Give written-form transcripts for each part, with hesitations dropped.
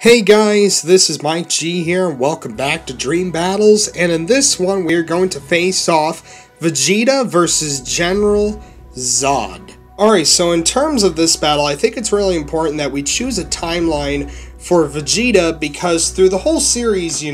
Hey guys, this is Mike G here, and welcome back to Dream Battles, and in this one we are going to face off Vegeta versus General Zod. Alright, so in terms of this battle, I think it's really important that we choose a timeline for Vegeta, because through the whole series,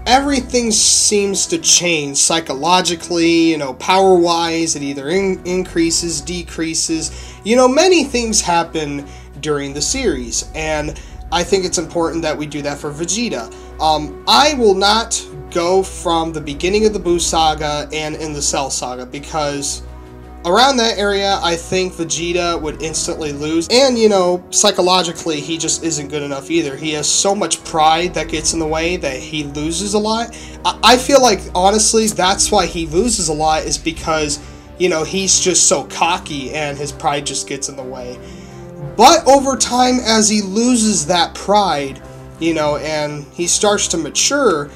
everything seems to change psychologically, power-wise. It either increases, decreases, many things happen during the series, and I think it's important that we do that for Vegeta. I will not go from the beginning of the Buu Saga and in the Cell Saga, because around that area I think Vegeta would instantly lose, and psychologically he just isn't good enough either. He has so much pride that gets in the way that he loses a lot. I feel like honestly that's why he loses a lot, is because he's just so cocky and his pride just gets in the way. But over time, as he loses that pride, and he starts to mature,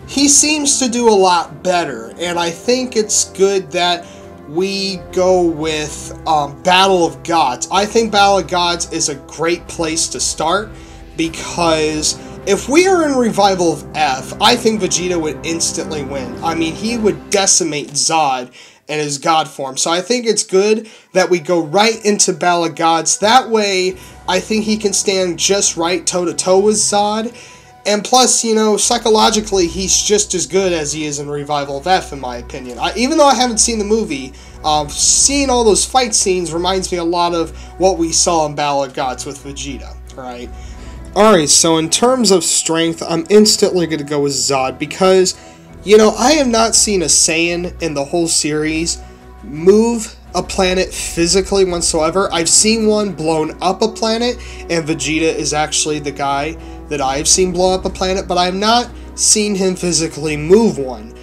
he seems to do a lot better. And I think it's good that we go with Battle of Gods. I think Battle of Gods is a great place to start, because if we are in Revival of F, I think Vegeta would instantly win. I mean, he would decimate Zod in his God form. So I think it's good that we go right into Battle of Gods. That way, I think he can stand just right toe-to-toe with Zod. And plus, psychologically, he's just as good as he is in Revival of F, in my opinion. Even though I haven't seen the movie, seeing all those fight scenes reminds me a lot of what we saw in Battle of Gods with Vegeta, right? Alright, so in terms of strength, I'm instantly going to go with Zod, because I have not seen a Saiyan in the whole series move a planet physically whatsoever. I've seen one blown up a planet, and Vegeta is actually the guy that I've seen blow up a planet, but I've not seen him physically move one.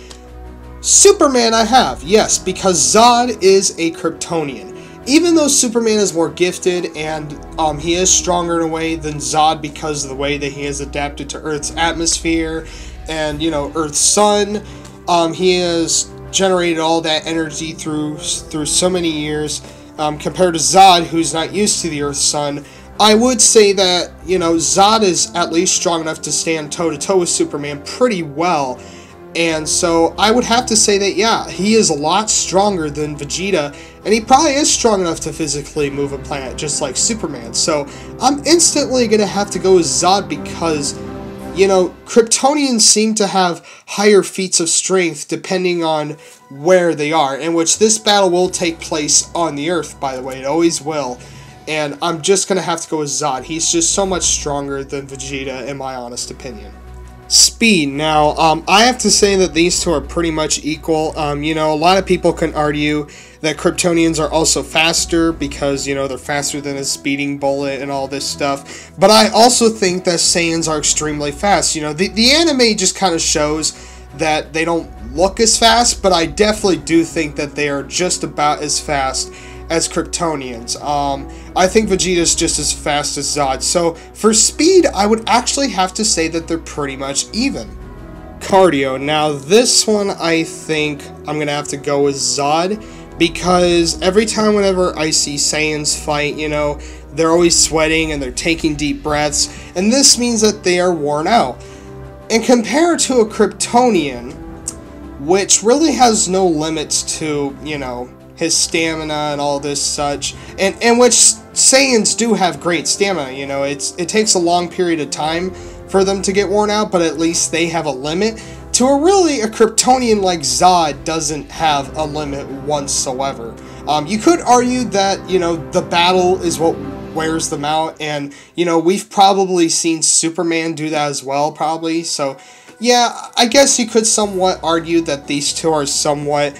Superman I have, yes, because Zod is a Kryptonian. Even though Superman is more gifted and he is stronger in a way than Zod, because of the way that he has adapted to Earth's atmosphere and Earth's sun, he has generated all that energy through so many years, compared to Zod, who's not used to the Earth's sun. I would say that Zod is at least strong enough to stand toe-to-toe with Superman pretty well, and so I would have to say that, yeah, he is a lot stronger than Vegeta, and he probably is strong enough to physically move a planet just like Superman. So I'm instantly gonna have to go with Zod, because Kryptonians seem to have higher feats of strength depending on where they are, in which this battle will take place on the Earth, by the way. It always will. And I'm just going to have to go with Zod. He's just so much stronger than Vegeta, in my honest opinion. Speed. Now, I have to say that these two are pretty much equal. A lot of people can argue that Kryptonians are also faster, because, they're faster than a speeding bullet and all this stuff. But I also think that Saiyans are extremely fast. The anime just kind of shows that they don't look as fast, but I definitely do think that they are just about as fast as Kryptonians. I think Vegeta's just as fast as Zod. So for speed, I would actually have to say that they're pretty much even. Cardio. Now this one, I think I'm going to have to go with Zod, because every time whenever I see Saiyans fight, they're always sweating and they're taking deep breaths, and this means that they are worn out. And compared to a Kryptonian, which really has no limits to, his stamina and all this such, and which Saiyans do have great stamina, it takes a long period of time for them to get worn out, but at least they have a limit. To a Kryptonian like Zod doesn't have a limit whatsoever. You could argue that, the battle is what wears them out, and, we've probably seen Superman do that as well, probably, so, yeah, I guess you could somewhat argue that these two are somewhat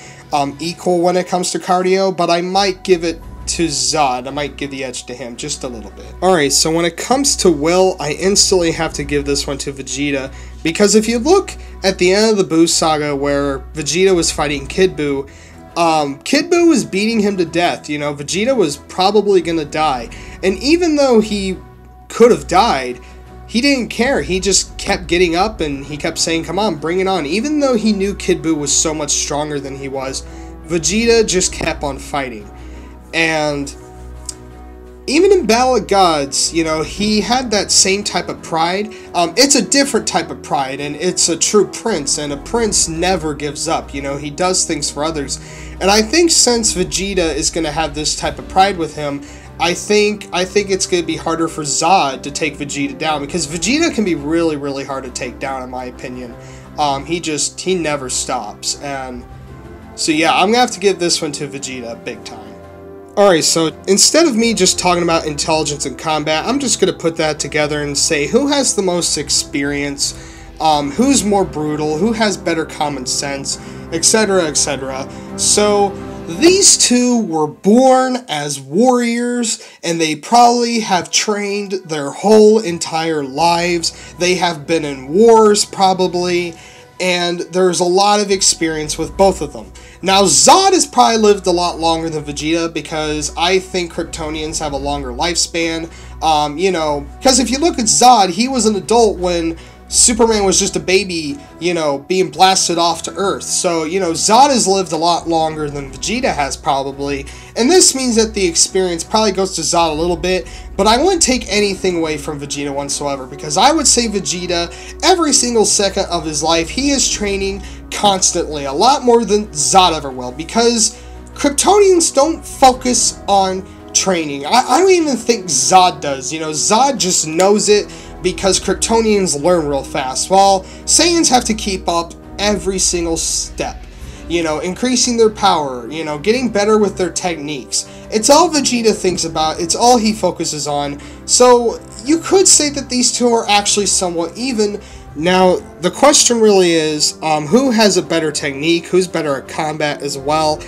equal when it comes to cardio, but I might give it to Zod. I might give the edge to him just a little bit. Alright, so when it comes to will, I instantly have to give this one to Vegeta, because if you look at the end of the Buu Saga where Vegeta was fighting Kid Buu, Kid Buu was beating him to death. Vegeta was probably gonna die, and even though he could have died, he didn't care. He just kept getting up and he kept saying, come on, bring it on. Even though he knew Kid Buu was so much stronger than he was, Vegeta just kept on fighting. And even in Battle of Gods, you know, he had that same type of pride. It's a different type of pride, and it's a true prince, and a prince never gives up. You know, he does things for others. And I think since Vegeta is going to have this type of pride with him, I think it's going to be harder for Zod to take Vegeta down, because Vegeta can be really, really hard to take down, in my opinion. He never stops. And so yeah, I'm going to have to give this one to Vegeta big time. Alright, so instead of me just talking about intelligence and combat, I'm just going to put that together and say who has the most experience, who's more brutal, who has better common sense, etc., etc. So these two were born as warriors, and they probably have trained their whole entire lives. They have been in wars, probably, and there's a lot of experience with both of them. Now, Zod has probably lived a lot longer than Vegeta, because I think Kryptonians have a longer lifespan. You know, because if you look at Zod, he was an adult when Superman was just a baby, you know, being blasted off to Earth. So, you know, Zod has lived a lot longer than Vegeta has, probably. And this means that the experience probably goes to Zod a little bit, but I wouldn't take anything away from Vegeta whatsoever, because I would say Vegeta, every single second of his life, he is training constantly, a lot more than Zod ever will, because Kryptonians don't focus on training. I don't even think Zod does. You know, Zod just knows it, because Kryptonians learn real fast, while Saiyans have to keep up every single step. You know, increasing their power, you know, getting better with their techniques. It's all Vegeta thinks about, it's all he focuses on, so you could say that these two are actually somewhat even. Now, the question really is, who has a better technique, who's better at combat as well?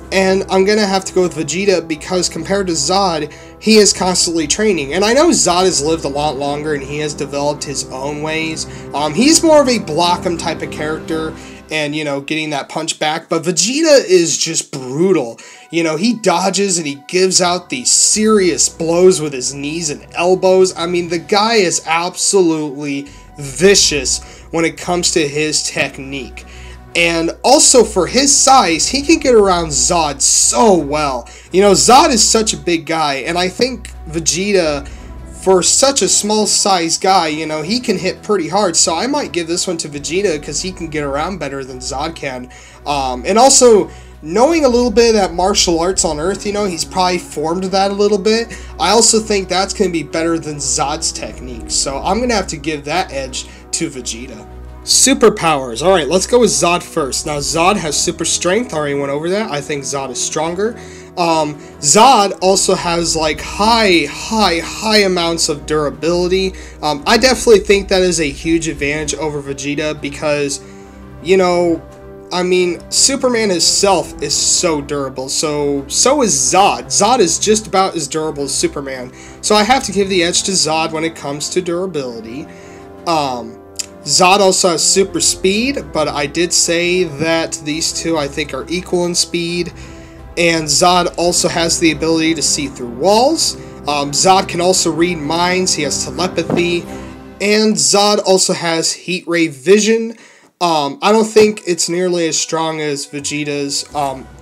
And I'm going to have to go with Vegeta, because compared to Zod, he is constantly training. And I know Zod has lived a lot longer, and he has developed his own ways. He's more of a block 'em type of character, and, you know, getting that punch back. But Vegeta is just brutal. You know, he dodges and he gives out these serious blows with his knees and elbows. I mean, the guy is absolutely vicious when it comes to his technique. And also, for his size, he can get around Zod so well. You know, Zod is such a big guy, and I think Vegeta, for such a small size guy, you know, he can hit pretty hard. So I might give this one to Vegeta, because he can get around better than Zod can. And also, knowing a little bit of that martial arts on Earth, you know, he's probably formed that a little bit. I also think that's going to be better than Zod's technique. So I'm going to have to give that edge to Vegeta. Superpowers. Alright, let's go with Zod first. Now, Zod has super strength. I already went over that. I think Zod is stronger. Zod also has, like, high amounts of durability. I definitely think that is a huge advantage over Vegeta, because, you know, I mean, Superman himself is so durable. So is Zod. Zod is just about as durable as Superman. So I have to give the edge to Zod when it comes to durability. Zod also has super speed, but I did say that these two, I think, are equal in speed. And Zod also has the ability to see through walls. Zod can also read minds, he has telepathy, and Zod also has heat ray vision. I don't think it's nearly as strong as Vegeta's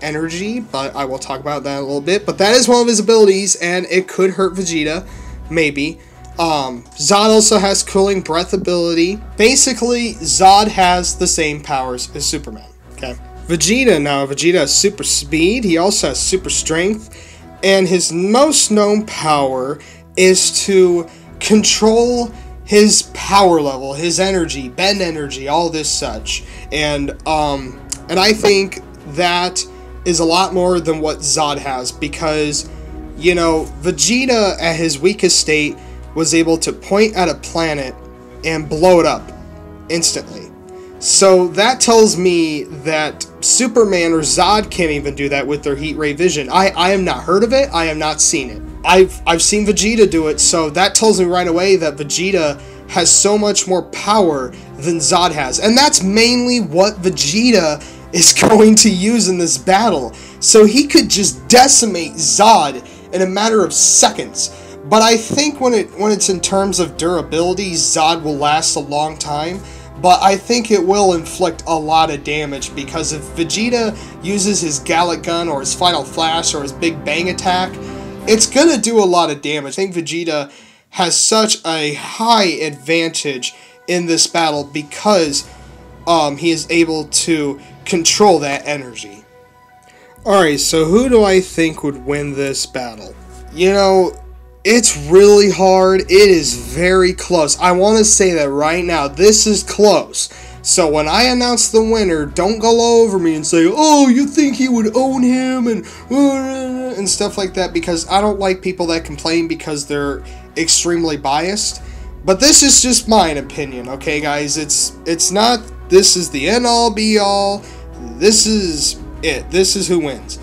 energy, but I will talk about that in a little bit. But that is one of his abilities, and it could hurt Vegeta, maybe. Zod also has cooling breath ability. Basically, Zod has the same powers as Superman, okay? Vegeta has super speed, he also has super strength, and his most known power is to control his power level, his energy, bend energy, all this such. And I think that is a lot more than what Zod has, because, you know, Vegeta at his weakest state was able to point at a planet and blow it up instantly. So that tells me that Superman or Zod can't even do that with their heat ray vision. I have not heard of it, I have not seen it. I've seen Vegeta do it, so that tells me right away that Vegeta has so much more power than Zod has. And that's mainly what Vegeta is going to use in this battle. So he could just decimate Zod in a matter of seconds. But I think when it's in terms of durability, Zod will last a long time. But I think it will inflict a lot of damage, because if Vegeta uses his Gallic Gun or his Final Flash or his Big Bang attack, it's gonna do a lot of damage. I think Vegeta has such a high advantage in this battle because he is able to control that energy. Alright, so who do I think would win this battle? You know, it's really hard. It is very close. I want to say that right now. This is close. So when I announce the winner, don't go all over me and say, oh, you think he would own him and stuff like that, because I don't like people that complain because they're extremely biased. But this is just my opinion, okay, guys? It's not, this is the end-all, be-all. This is it. This is who wins.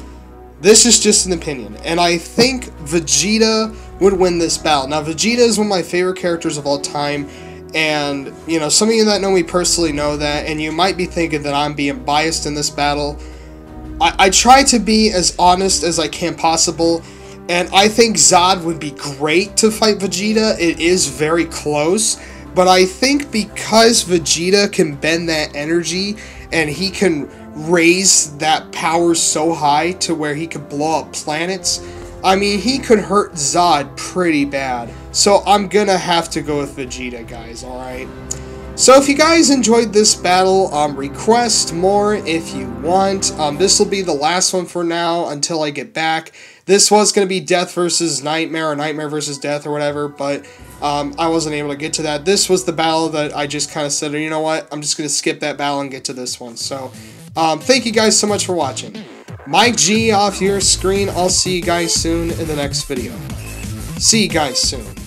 This is just an opinion. And I think Vegeta would win this battle. Now, Vegeta is one of my favorite characters of all time. And, you know, some of you that know me personally know that. And you might be thinking that I'm being biased in this battle. I try to be as honest as I can possible. And I think Zod would be great to fight Vegeta. It is very close. But I think because Vegeta can bend that energy and he can raise that power so high to where he could blow up planets, I mean, he could hurt Zod pretty bad. So I'm gonna have to go with Vegeta, guys, alright? So if you guys enjoyed this battle, request more if you want. This will be the last one for now until I get back. This was going to be Death versus Nightmare, or Nightmare versus Death, or whatever, but I wasn't able to get to that. This was the battle that I just kind of said, you know what, I'm just going to skip that battle and get to this one. So, thank you guys so much for watching. Mike G off your screen. I'll see you guys soon in the next video. See you guys soon.